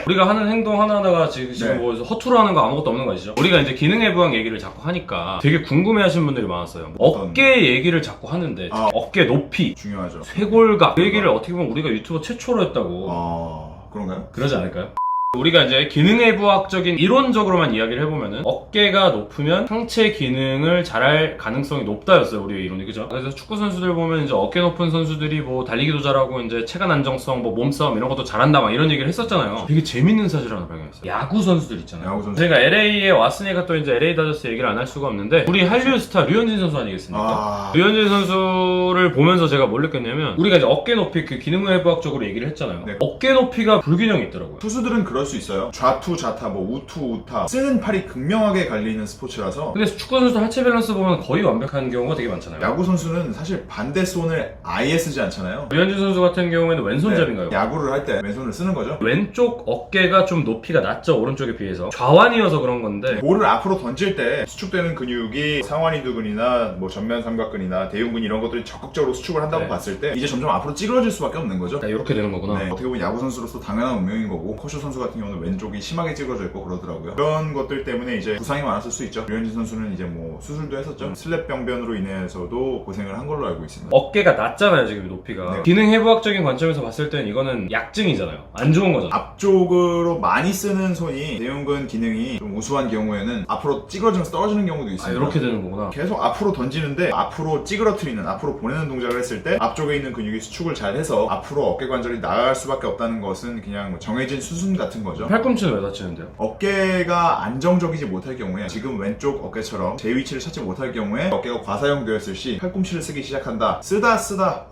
우리가 하는 행동 하나하나가 지금 네. 뭐 허투루 하는 거 아무것도 없는 거 아시죠? 우리가 이제 기능해 부학 얘기를 자꾸 하니까 되게 궁금해 하시는 분들이 많았어요. 어깨 얘기를 자꾸 하는데 어깨 높이, 중요하죠. 쇄골각 그 얘기를 어떻게 보면 우리가 유튜버 최초로 했다고. 그런가요? 그러지 않을까요? 우리가 이제 기능해부학적인 이론적으로만 이야기를 해보면은 어깨가 높으면 상체 기능을 잘할 가능성이 높다였어요, 우리의 이론이. 그죠? 그래서 축구 선수들 보면 이제 어깨 높은 선수들이 뭐 달리기도 잘하고 이제 체간 안정성, 뭐 몸싸움 이런 것도 잘한다 막 이런 얘기를 했었잖아요. 되게 재밌는 사실 하나 발견했어요. 야구 선수들 있잖아요. 야구 선수. 제가 LA에 왔으니까 또 이제 LA 다저스 얘기를 안 할 수가 없는데 우리 한류 스타 류현진 선수 아니겠습니까? 류현진 선수를 보면서 제가 뭘 느꼈냐면 우리가 이제 어깨 높이 그 기능해부학적으로 얘기를 했잖아요. 네. 어깨 높이가 불균형이 있더라고요. 투수들은 그럴 수 있어요. 좌투, 좌타, 뭐 우투, 우타 쓰는 팔이 극명하게 갈리는 스포츠라서. 근데 축구 선수들 하체 밸런스 보면 거의 완벽한 경우가 되게 많잖아요. 야구 선수는 사실 반대 손을 아예 쓰지 않잖아요. 류현진 선수 같은 경우에는 왼손잡인가요? 네, 야구를 할 때 왼손을 쓰는 거죠. 왼쪽 어깨가 좀 높이가 낮죠, 오른쪽에 비해서. 좌완이어서 그런 건데 볼을 앞으로 던질 때 수축되는 근육이 상완이두근이나 뭐 전면 삼각근이나 대흉근 이런 것들이 적극적으로 수축을 한다고 네. 봤을 때 이제 점점 앞으로 찌그러질 수밖에 없는 거죠. 이렇게 되는 거구나. 네, 어떻게 보면 야구 선수로서 당연한 운명인 거고, 커쇼 선수 같은 경우는 왼쪽이 심하게 찌그러져 있고 그러더라고요. 그런 것들 때문에 이제 부상이 많았을 수 있죠. 류현진 선수는 이제 뭐 수술도 했었죠. 슬랩 병변으로 인해서도 고생을 한 걸로 알고 있습니다. 어깨가 낮잖아요, 지금 높이가. 네. 기능해부학적인 관점에서 봤을 때는 이거는 약증이잖아요. 안 좋은 거잖아요. 앞쪽으로 많이 쓰는 손이 대흉근 기능이 좀 우수한 경우에는 앞으로 찌그러지면서 떨어지는 경우도 있습니다. 이렇게 되는 거구나. 계속 앞으로 던지는데 앞으로 찌그러뜨리는, 앞으로 보내는 동작을 했을 때 앞쪽에 있는 근육이 수축을 잘 해서 앞으로 어깨 관절이 나갈 수밖에 없다는 것은 그냥 뭐 정해진 수순 같은 거죠. 팔꿈치는 왜 다치는데요? 어깨가 안정적이지 못할 경우에, 지금 왼쪽 어깨처럼 제 위치를 찾지 못할 경우에 어깨가 과사용되었을 시 팔꿈치를 쓰기 시작한다. 쓰다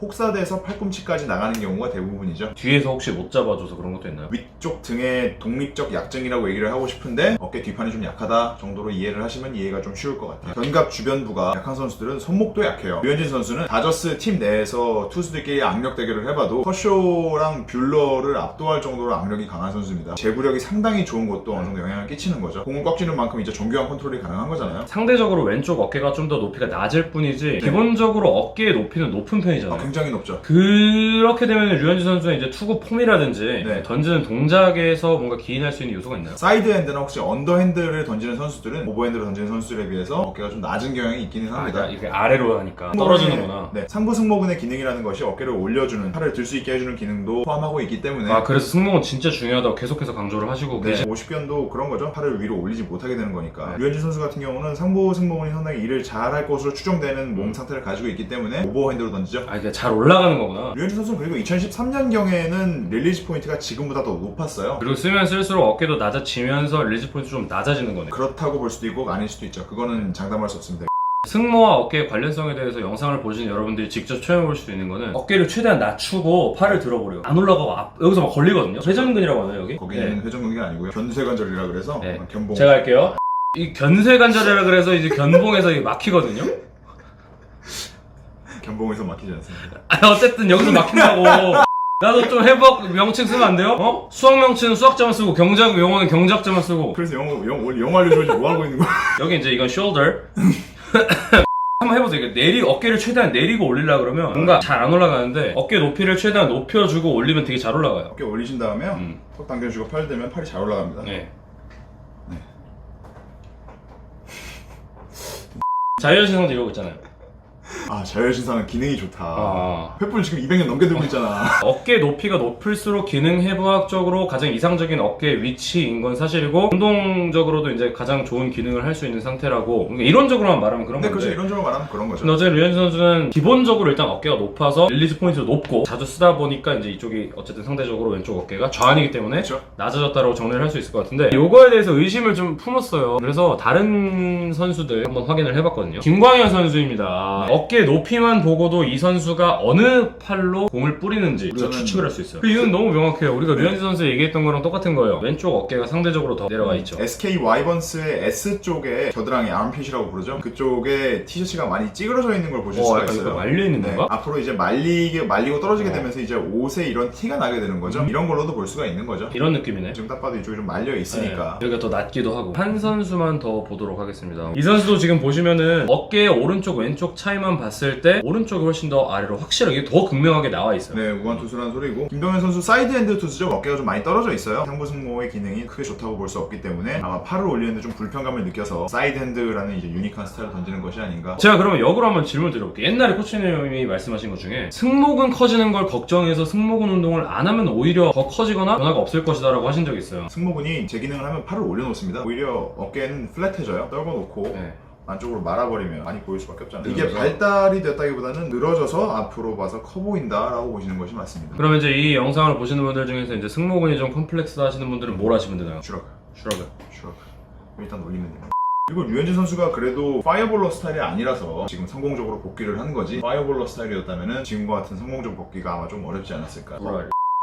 혹사돼서 팔꿈치까지 나가는 경우가 대부분이죠. 뒤에서 혹시 못 잡아줘서 그런 것도 있나요? 위쪽 등의 독립적 약증이라고 얘기를 하고 싶은데 어깨 뒷판이 좀 약하다 정도로 이해를 하시면 이해가 좀 쉬울 것 같아요. 견갑 주변부가 약한 선수들은 손목도 약해요. 류현진 선수는 다저스 팀 내에서 투수들끼리 악력 대결을 해봐도 커쇼랑 뷰러를 압도할 정도로 악력이 강한 선수입니다. 제구력이 상당히 좋은 것도 어느 정도 영향을 끼치는 거죠. 공을 꺾이는 만큼 이제 정교한 컨트롤이 가능한 거잖아요. 상대적으로 왼쪽 어깨가 좀 더 높이가 낮을 뿐이지 기본적으로 어깨의 높이는 높은 편이잖아요. 굉장히 높죠. 그렇게 되면 류현진 선수는 이제 투구 폼이라든지 네. 던지는 동작에서 뭔가 기인할 수 있는 요소가 있나요? 사이드 핸드나 혹시 언더핸드를 던지는 선수들은 오버핸드를 던지는 선수들에 비해서 어깨가 좀 낮은 경향이 있기는 합니다. 이게 아래로 하니까 떨어지는구나. 네, 상부 승모근의 기능이라는 것이 어깨를 올려주는, 팔을 들 수 있게 해주는 기능도 포함하고 있기 때문에 그래서 승모는 진짜 중요하다고 계속해서 강조를 하시고 계시. 50견도 그런 거죠. 팔을 위로 올리지 못하게 되는 거니까. 류현진 선수 같은 경우는 상부 승모근이 상당히 일을 잘할 것으로 추정되는 몸 상태를 가지고 있기 때문에 오버핸드로 던지죠. 이게 잘 올라가는 거구나. 류현진 선수는 그리고 2013년경에는 릴리즈 포인트가 지금보다 더 높았어요. 그리고 쓰면 쓸수록 어깨도 낮아지면서 릴리즈 포인트 좀 낮아지는 거네. 그렇다고 볼 수도 있고 아닐 수도 있죠. 그거는 장담할 수 없습니다. 승모와 어깨의 관련성에 대해서 영상을 보신 여러분들이 직접 체험해볼 수 있는 거는 어깨를 최대한 낮추고 팔을 들어버려요. 안 올라가고 여기서 막 걸리거든요. 회전근이라고 하나요, 여기? 거기는 회전근이 아니고요. 견쇄관절이라 그래서 견봉. 제가 할게요. 이 견쇄관절이라 그래서 이제 견봉에서 이게 막히거든요. 견봉에서 막히지 않습니다. 어쨌든 여기서 막힌다고. 나도 좀 해부학 명칭 쓰면 안 돼요? 수학 명칭은 수학자만 쓰고 경제학 용어는 경제학자만 쓰고. 그래서 영어 알려줘야지 뭐 하고 있는 거야? 여기 이제 이건 shoulder. 한번 해보세요. 어깨를 최대한 내리고 올리려고 그러면 뭔가 잘 안 올라가는데 어깨 높이를 최대한 높여주고 올리면 되게 잘 올라가요. 어깨 올리신 다음에 턱 당겨주고 팔 대면 팔이 잘 올라갑니다. 네. 자유신상도 이러고 있잖아요. 자율신상은 기능이 좋다. 횃불 횃불 지금 200년 넘게 들고 있잖아. 어깨 높이가 높을수록 기능해부학적으로 가장 이상적인 어깨 위치인 건 사실이고 운동적으로도 이제 가장 좋은 기능을 할 수 있는 상태라고. 그러니까 이론적으로만 말하면 그런 건데. 그렇죠. 이론적으로 말하면 그런 거죠. 근데 어쨌든 류현진 선수는 기본적으로 일단 어깨가 높아서 릴리즈 포인트도 높고 자주 쓰다 보니까 이제 이쪽이 어쨌든 상대적으로 왼쪽 어깨가 좌완이기 때문에 그렇죠. 낮아졌다고 정리를 할 수 있을 것 같은데 이거에 대해서 의심을 좀 품었어요. 그래서 다른 선수들 한번 확인을 해봤거든요. 김광현 선수입니다. 어깨 어깨 높이만 보고도 이 선수가 어느 팔로 공을 뿌리는지 우리가 저는- 추측을 할 수 있어요. 그 이유는 너무 명확해요. 우리가 류현진 선수 얘기했던 거랑 똑같은 거예요. 왼쪽 어깨가 상대적으로 더 내려가 있죠. SK 와이번스의 S 쪽에 겨드랑이 아름핏이라고 부르죠. 그쪽에 티셔츠가 많이 찌그러져 있는 걸 보실 수가 약간 있어요. 이거 말려 있는 건가? 앞으로 이제 말리고 떨어지게 되면서 이제 옷에 이런 티가 나게 되는 거죠. 이런 걸로도 볼 수가 있는 거죠. 이런 느낌이네. 지금 딱 봐도 이쪽이 좀 말려 있으니까. 네, 여기가 더 낮기도 하고. 한 선수만 더 보도록 하겠습니다. 이 선수도 지금 보시면은 어깨의 오른쪽 왼쪽 차이만 봤을 때 오른쪽이 훨씬 더 아래로 확실하게 더 극명하게 나와 있어요. 네, 우완투수라는 소리고. 김동현 선수 사이드 핸드 투수죠. 어깨가 좀 많이 떨어져 있어요. 상부승모의 기능이 크게 좋다고 볼 수 없기 때문에 아마 팔을 올리는데 좀 불편감을 느껴서 사이드 핸드라는 이제 유니크한 스타일을 던지는 것이 아닌가. 제가 그러면 역으로 한번 질문 드려볼게요. 옛날에 코치님이 말씀하신 것 중에 승모근 커지는 걸 걱정해서 승모근 운동을 안 하면 오히려 더 커지거나 변화가 없을 것이다 라고 하신 적이 있어요. 승모근이 제 기능을 하면 팔을 올려놓습니다. 오히려 어깨는 플랫해져요. 떨궈놓고 네. 안쪽으로 말아버리면 많이 보일 수밖에 없잖아요. 이게 그래서- 발달이 됐다기보다는 늘어져서 앞으로 봐서 커 보인다라고 보시는 것이 맞습니다. 그러면 이제 이 영상을 보시는 분들 중에서 이제 승모근이 좀 컴플렉스 하시는 분들은 뭘 하시면 되나요? 슈러그. 슈러그. 일단 올리면 됩니다. 그리고 류현진 선수가 그래도 파이어볼러 스타일이 아니라서 지금 성공적으로 복귀를 한 거지, 파이어볼러 스타일이었다면 지금과 같은 성공적 복귀가 아마 좀 어렵지 않았을까.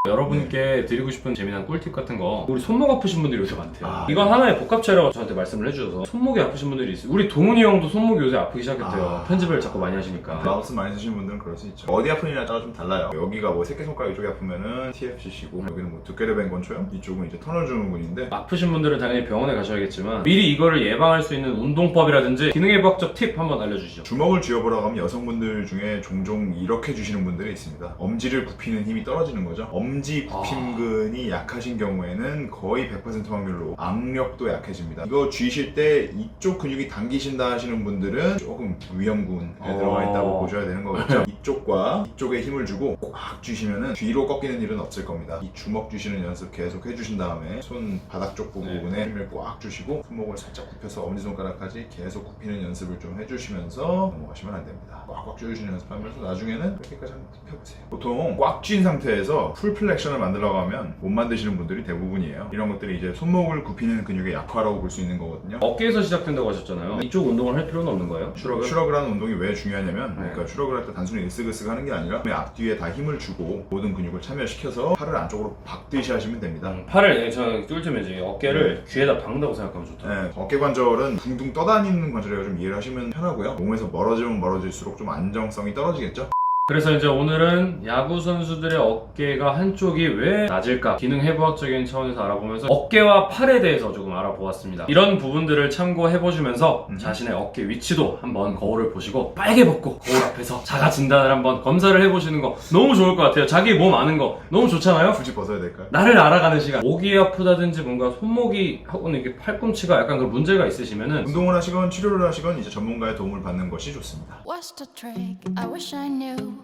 여러분께 드리고 싶은 재미난 꿀팁 같은 거, 우리 손목 아프신 분들이 요새 많대요. 네. 이건 하나의 복합체라고 저한테 말씀을 해주셔서 손목이 아프신 분들이 있어요. 우리 동훈이 형도 손목이 요새 아프기 시작했대요. 편집을 자꾸 많이 하시니까. 마우스 많이 쓰시는 분들은 그럴 수 있죠. 어디 아프느냐에 따라 좀 달라요. 여기가 뭐 새끼손가락 이쪽이 아프면은 TFCC고, 여기는 뭐 두께를 건초염, 이쪽은 이제 터널 증후군인데, 아프신 분들은 당연히 병원에 가셔야겠지만 미리 이거를 예방할 수 있는 운동법이라든지 기능예방적 팁 한번 알려주시죠. 주먹을 쥐어보라고 하면 여성분들 중에 종종 이렇게 주시는 분들이 있습니다. 엄지를 굽히는 힘이 떨어지는 거죠. 엄지 굽힘근이 약하신 경우에는 거의 100% 확률로 악력도 약해집니다. 이거 쥐실 때 이쪽 근육이 당기신다 하시는 분들은 조금 위험군에 들어가 있다고 보셔야 되는 거겠죠. 이쪽과 이쪽에 힘을 주고 꽉 쥐시면은 뒤로 꺾이는 일은 없을 겁니다. 이 주먹 쥐시는 연습 계속 해주신 다음에 손 바닥 쪽 부분에 힘을 꽉 주시고 손목을 살짝 굽혀서 엄지손가락까지 계속 굽히는 연습을 좀 해주시면서 넘어가시면 안 됩니다. 꽉꽉 쥐어주시는 연습하면서 나중에는 이렇게까지 한번 굽혀보세요. 보통 꽉 쥔 상태에서 풀 플렉션을 만들려고 하면 못 만드시는 분들이 대부분이에요. 이런 것들이 이제 손목을 굽히는 근육의 약화라고 볼 수 있는 거거든요. 어깨에서 시작된다고 하셨잖아요. 이쪽 운동을 할 필요는 없는 거예요? 슈러그? 슈러그라는 운동이 왜 중요하냐면, 네. 그러니까 슈러그를 할 때 단순히 으쓱으쓱 하는 게 아니라 앞뒤에 다 힘을 주고 모든 근육을 참여시켜서 팔을 안쪽으로 박듯이 하시면 됩니다. 팔을 저는 뚫으면 이제 어깨를 귀에다 박는다고 생각하면 좋다. 네, 어깨 관절은 둥둥 떠다니는 관절이라고 좀 이해를 하시면 편하고요. 몸에서 멀어지면 멀어질수록 좀 안정성이 떨어지겠죠. 그래서 이제 오늘은 야구 선수들의 어깨가 한쪽이 왜 낮을까 기능 해부학적인 차원에서 알아보면서 어깨와 팔에 대해서 조금 알아보았습니다. 이런 부분들을 참고해보시면서 자신의 어깨 위치도 한번 거울을 보시고 빨개 벗고 거울 앞에서 자가 진단을 한번 검사를 해보시는 거 너무 좋을 것 같아요. 자기 몸 아는 거 너무 좋잖아요. 굳이 벗어야 될까요? 나를 알아가는 시간. 목이 아프다든지 뭔가 손목이 하고는 이게 팔꿈치가 약간 그 문제가 있으시면은 운동을 하시건 치료를 하시건 이제 전문가의 도움을 받는 것이 좋습니다. What's the trick? I wish I knew.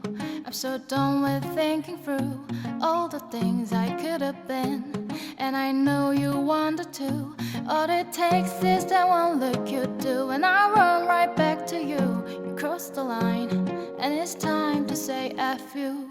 I'm so done with thinking through all the things I could have been. And I know you wanted to. All it takes is that one look you do, and I run right back to you. You cross the line, and it's time to say F you.